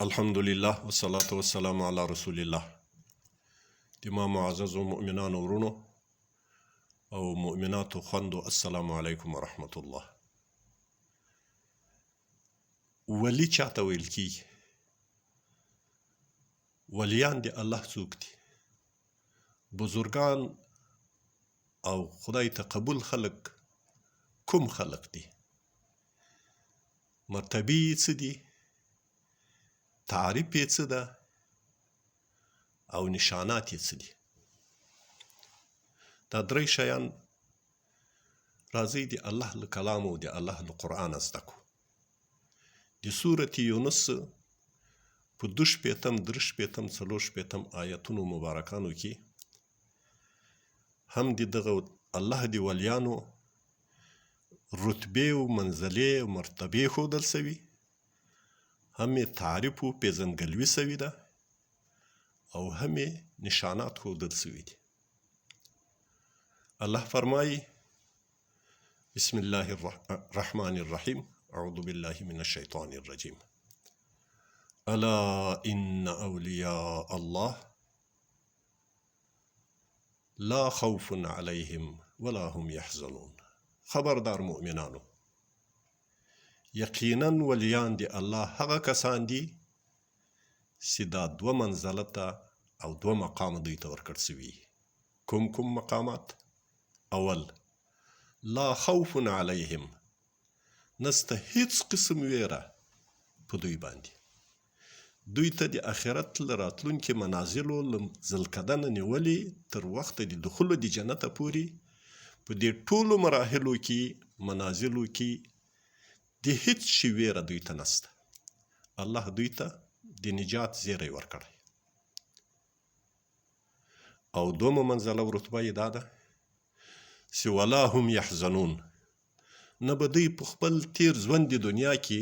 الحمد لله والصلاة والسلام على رسول الله. د ما معززو مؤمنانو ورونو او مؤمناتو خوندو، السلام علیکم ورحمة الله. ولی چاته ویل کیږي؟ ولیان د الله څوک دي؟ بزرگان او خدای ته قبول خلق کوم خلق دي؟ مرتبه یې څه دي؟ تعریف یې څه ده؟ او نشانات یې څه دي؟ دا درې شیان راځي د الله له کلام او د الله له قرآن زده کړو. د سورة یونس په 2 3 4 آیتونو مبارکانو کې هم دغه الله د ولیانو رتبه او منزله او مرتبه ښودل سوي، هم تعریف او پیژندګلوي سوي ده، او هم نشانات ښودل سوي دي. الله فرمایي: بسم الله الرحمن الرحیم، اعوذ بالله من الشیطان الرجیم. الا ان اولیاء الله لا خوف علیهم ولا هم یحزنون. خبردار مؤمنانو، یقینا ولیان دی الله هغه کسان دي چې دا 2 منزلته او 2 مقام دوی ته ورکړل سوي. کوم مقامات؟ اول، لا خوف علیهم، نسته هیڅ قسم ویره په دوی باندې. دوی ته د آخرت له راتلونکي منازلو له ذلقدنه نیولې تر وخته د دخولو د جنته پورې په دې ټولو مراحلو کې منازلو کې د هیڅ شي ویره دوی ته نسته. الله دوی ته د نجات زیری ورکړی. او دومه منزله او رتبه یې دا ده چې ولا هم یحزنون، نه به دوی په خپل تیر ژوند د دنیا کې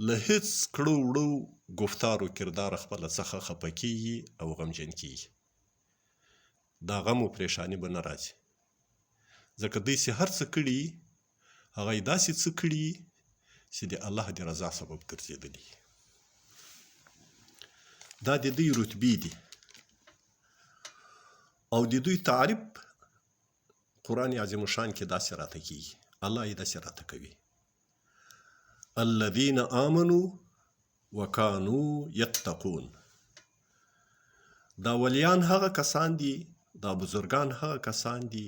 له هیڅ کړو وړو گفتار و کردار خپله څخه خفه کیږي او غمجن کیږي. دا غم و پریشانی به نه راځي، ځکه دوی چې هر څه کړي هغه یې داسې څه کړي چې د الله د رضا سبب ګرځېدلي. دا د دوی رتبې دي. او د دوی تعریف قرآن عظیم الشان کې داسې راته کیږي. الله یې داسې راته کوي: الذین آمنوا وکانوا یتقون. دا ولیان هغه کسان دي، دا بزرگان هغه کسان دي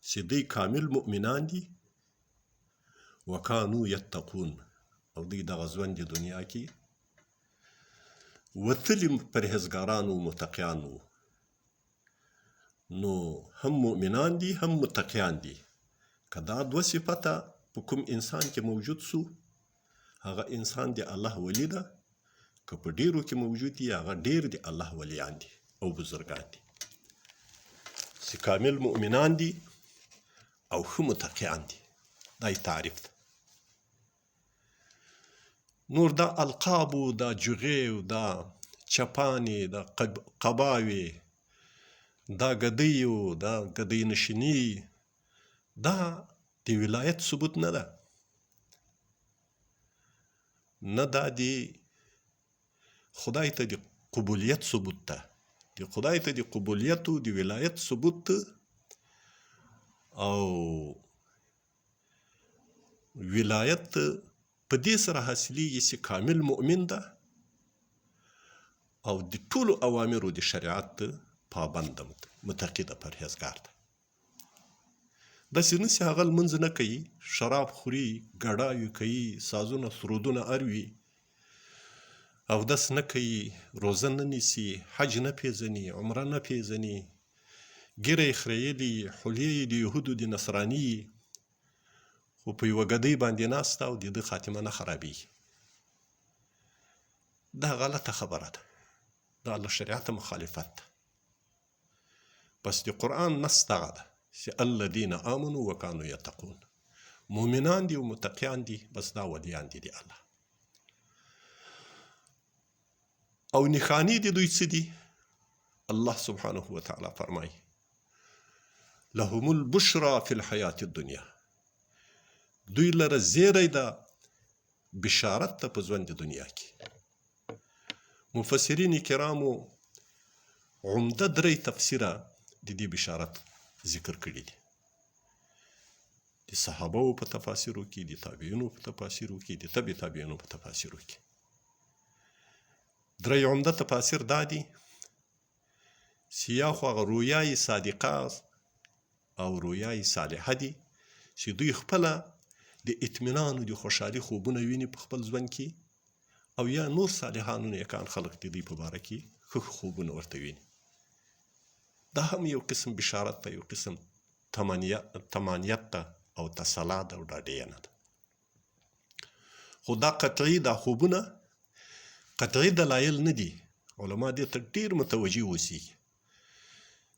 چې دوی کامل مؤمنان دي. وکانوا یتقون، او دوی دغه ژوند د دنیا کې وتلي پرهیزګاران و متقیان وو. نو هم مؤمنان دي هم متقیان دي. که دا 2 صفته په کوم انسان کې موجود سو، هغه انسان د الله ولی ده. که په ډیرو کې موجود دي، هغه ډیر د الله ولیان دي او بزرگان دي چې کامل مؤمنان دي او ښه متقیان دي. دا یې تعریف ده. نور دا القاب و دا جغې و دا چپانې، دا قباوې، دا ګدۍ و دا ګدۍ نشیني، دا د ولایت ثبوت نه ده، نه دا د خدای ته د قبولیت ثبوت ده. د خدای ته د قبولیت و د ولایت ثبوت ده. او ولایت په دې سره حاصلیږي چې کامل مؤمن ده او د ټولو اوامرو د شریعت پابند ده، متقی ده، پرهیزګار ده. داسې نه چې هغه لمونځ نه کوي، شراب خوري، ګډاوي کوي، سازونه سرودونه اروي، اودس نه کوي، روزه نه نیسي، حج نه پیژني، عمره نه پیژني، ږیره یې خریلي، حلیې یې د یهودو د نصراني، خو په یوه ګدۍ باندې ناسته او د ده خاتمه نه خرابېږي. دا غلطه خبره ده. دا له شریعته مخالفت ده. بس د قرآن نص دغه ده چې الذین آمنوا وکانوا یتقون. مؤمنان دي او متقیان دي، بس دا ولیان دي د الله. او نښانې د دوی څه دي؟ الله سبحانه وتعالی فرمایي: لهم البشرى فی الحیات الدنیا. دوی لره زیری ده بشارت ته په ژوند د دنیا کې. مفسرین کرامو عمده 3 تفسیره د دې بشارت ذکر کړي دي. د صحابو په تفاسیرو کې، د تابعینو په تفاسیرو کې، د تبع تابعینو په تفاسیرو کې. 3 عمده تفاسیر دا دي چې یا خو هغه رویای صادقه او رویای صالحه دي چې دوی خپله د اطمینان او د خوشحالي خوبونه ویني په خپل ژوند کې، او یا نور صالحان نیکان خلق د دوی په باره کې ښه خوبونه ورته ویني. دا هم یو قسم بشارت ته، یو قسم تمانیت ته او تسلا ده او ډاډینه ده. خو دا قطعي، دا خوبونه قطعي دلایل نه دي. علما دې ته ډېر متوجه اوسي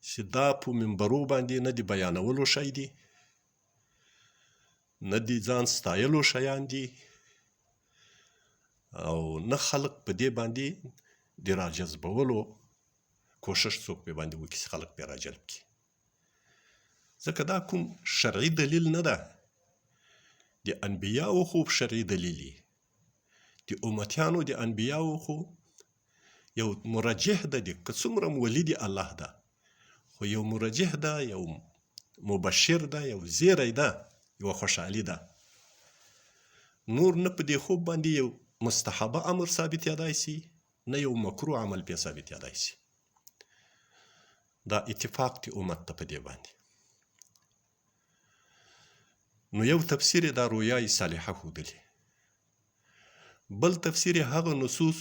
چې دا په منبرو باندې نه دي بیانولو شی دي، نه دي ځان ستایلو شیان دي، او نه خلق په دې باندې د راجذبولو کوشش څوک په باندې وکړي چې خلق پرې راجلب کړي. ځکه دا کوم شرعي دلیل نه ده. د انبیاو خوب شرعي دلیل دی. د امتیانو د انبیاو خو یو مرجح ده، د که څومره ولي الله ده، خو یو مرجح ده، یو مبشر ده، یو زیری ده، یو خوشحالي ده. نور نه په دې خوب باندې یو مستحبه امر ثابت یادای سي، نه یو مکروه عمل پې ثابت یادای سي. دا اتفاق دی امت ته په دې باندې. نو یو تفسیر دا رویای صالحه ښودلې، بل تفسیر هغه نصوص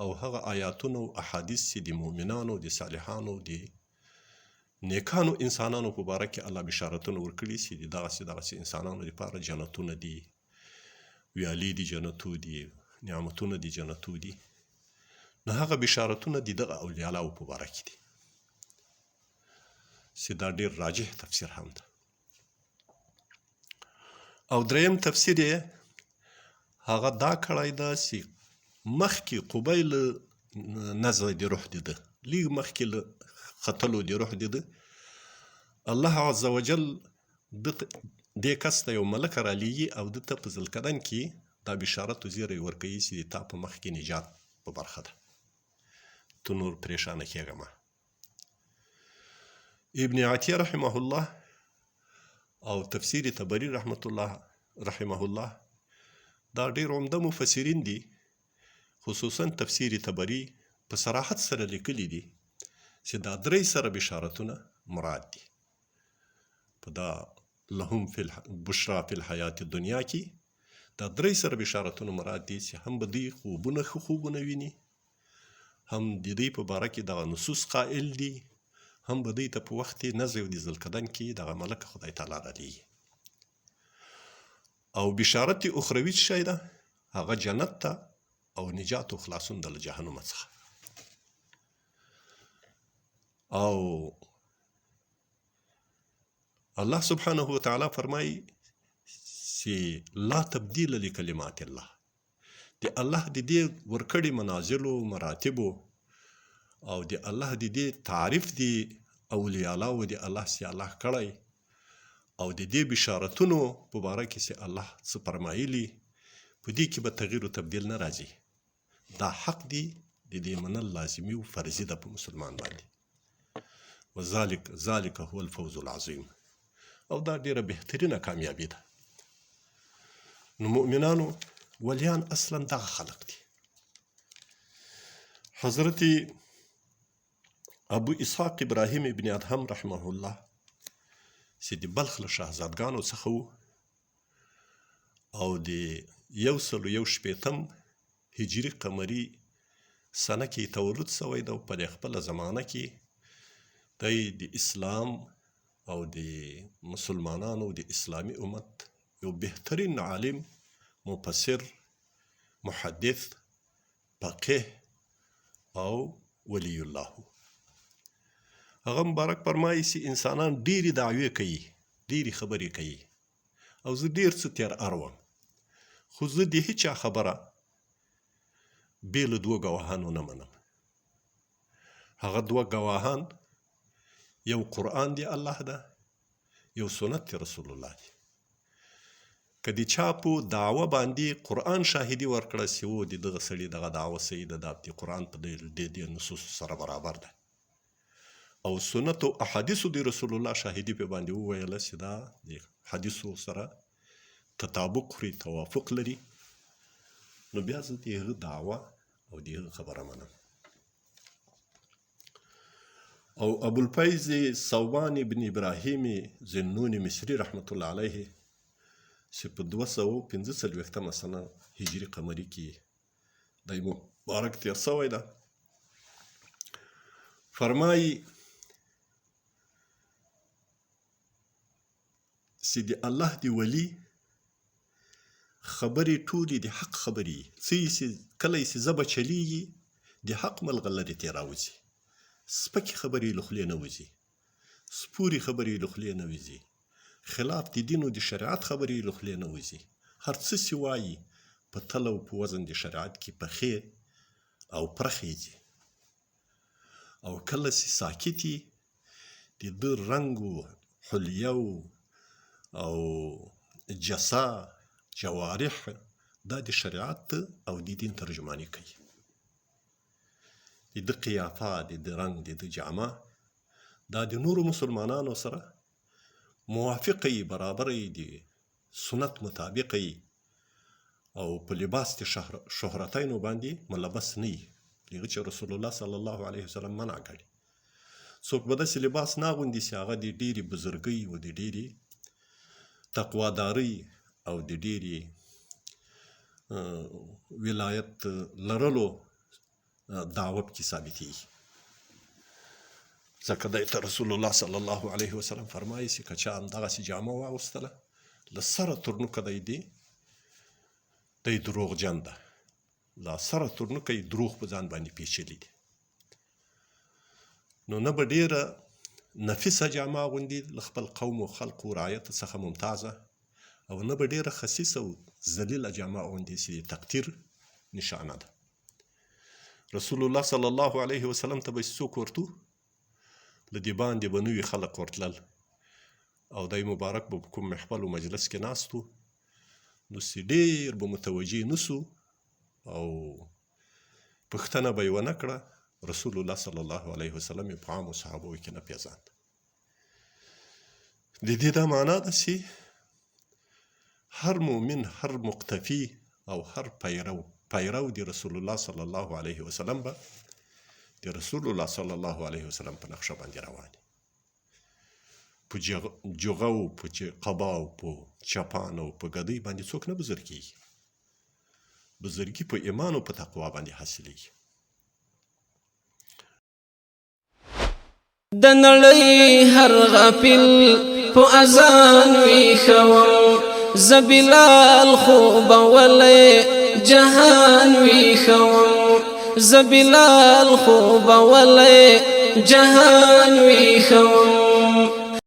او هغه آیاتونه او احادیث چې د مؤمنانو، د صالحانو، د نیکانو انسانانو په باره کې الله بشارتونه ورکړي چې د دغسې انسانانو لپاره جنتونه دي، ویالې دي جنتو دي، نعمتونه دي جنتو دي. نو هغه بشارتونه د دغه اولیاءو په باره کې دي چې دا ډېر راجح تفسیر هم ده. او 3م تفسیر یې هغه دا کړی ده چې مخکې قبیل نزع د روح ده، لږ مخکې له ختلو د روح ده، الله عز وجل دې کس ته یو ملک رالیږي او ده ته په ذوالقرنین کې دا بشارت و زیری ورکوي چې د تا په مخ کې نجات په برخه ده، تو نور پریشانه کېږه مه. ابن عتیه رحمه الله او تفسیر طبري رحمة الله رحمه الله دا ډېر عمده مفسرین دي. خصوصا تفسیر طبري په صراحت سره لیکلي دي چې دا 3 سره بشارتونه مراد دي. په دا لهم بشرا فی الحیات الدنیا کې دا 3 سره بشارتونه مراد دي چې هم به دوی خوبونه ښه خوبونه ویني، هم د دوی په باره کې دغه نصوص قائل دي، هم به دوی ته په وخت نزع د ذوالقرنین کې دغه ملک خدای تعالی رالیږي. او بشارت اخروي څه شی ده؟ هغه جنت ته او نجات او خلاصون د جهنم څخه. او الله سبحانه وتعالى فرمایي چې لا تبدیل لکلمات الله، د الله د دې ورکړې منازلو، مراتبو، او د الله د دې تعریف دی اولیاءو د الله چې الله کړی، او د دې بشارتونو په باره کې چې الله څه فرمایلي، په دې کې به تغییر او تبدیل نه راځي. دا حق دی، د دې منل لازمي او فرضي ده په مسلمان باندې. ذلك هو الفوز العظیم. او دا ډیره بهترینه کامیابی ده. نو مؤمنانو ولیان اصلا دغه خلق دي. حضرت ابو اسحاق ابراهیم ابن ادهم رحمه الله چې د بلخ له شهزادګانو څخه و، او د 161 هجري قمري سنه کې تولد شوی ده. په خپله زمانه کې دی د اسلام او د مسلمانانو د اسلامي امت یو بهترین عالم، مفسر، محدث، فقیه او ولی الله. هغه مبارک فرمایي چې انسانان ډېرې دعوې کوي، ډېرې خبرې کوي، او زه ډېر څه تیر اروم، خو زه د هیچا خبره بې له 2 ګواهانو نه منم. هغه 2 ګواهان یو قرآن دی الله ده، یو سنت رسول الله دی. که د چا په دعوه باندې قرآن شاهدي ورکړه چې و د دغه سړي دغه دعوه صحیح ده دا د قرآن په دې نصوصو سره برابر ده او سنت او احادیثو د رسول الله شاهدي په باندې وویله چې دا د حدیثو سره تطابق خوري توافق لري نو بیا زه د هغه دعوه او د هغه خبره منم او ابوالفیض صوبان بن ابراهیم ذنون مصری رحمت الله علیه چې په 245 سنه هجري قمري کې د مبارک تیر شوی ده فرمایي چې د الله دی ولی خبرې ټولې د حق خبرې چې کله یې زبه چلیږي د حق ملغلرې ترې راوځي سپکې خبرې له خولې نه وځي سپورې خبرې له خولې نه وځي خلاف د دین او د شریعت خبرې له خولې نه وځي هر څه چې وایي په تل او په وزن د شریعت کې پخې او پرخې دي او کله چې ساکت یي د ده رنګ و حلیه او جسا جوارح دا د شریعت او د دین ترجماني کوي د ده قیافه د ده رنګ د ده جامه دا د نورو مسلمانانو سره موافقه یي برابره یي د سنت مطابقه یي او په لباس د شهرتینو باندې ملبس نه یي هغه چې رسول الله صلی الله علیه وسلم منع کړي څوک به داسې لباس نه اغوندي چې هغه د ډېرې بزرګۍ او د ډېرې تقوادارۍ او د ډېرې ولایت لرلو دعوه پکې ثابتېږي ځکه دی ته رسول الله صلی الله علیه وسلم فرمایي چې که چا همدغسې جامه واغوستله له سره تر نوکه دی دروغجن ده له سره تر نوکه یې دروغ په ځان باندې پیچلي دي نو نه به ډېره نفیسه جامه اغوندي له خپل قوم و خلقو رعایت څخه ممتازه او نه به ډېره خسیسه او ذلیله جامه اغوندي چې د تقدیر نشانه ده رسول الله صلی الله علیه وسلم ته به چې څوک ورتو له دې باندې به نوي خلق ورتلل او دی مبارک به په کوم محفل و مجلس کې ناست و نو چې ډېر به متوجه نه سو او پوښتنه به یې ونه کړه رسول الله صلی الله علیه وسلم یې په عامو صحابو کې نه پیژاند د دې دا معنا ده چې هر مؤمن هر مقتفي او هر پیرو د رسول الله صلی الله علیه وسلم به د رسول الله صلی الله علیه وسلم په نقشه باندې روان په جغه او په قبا او په چپان او په ګدۍ باندې څوک نه بزرګېږي بزرګي په ایمان او په تقوا باندې حاصلېږي د نړۍ هر غافل په اذان ویښوم زه بلال خوب ولی جهان ویښوم زه بلال خوب ولی جهان ویښوم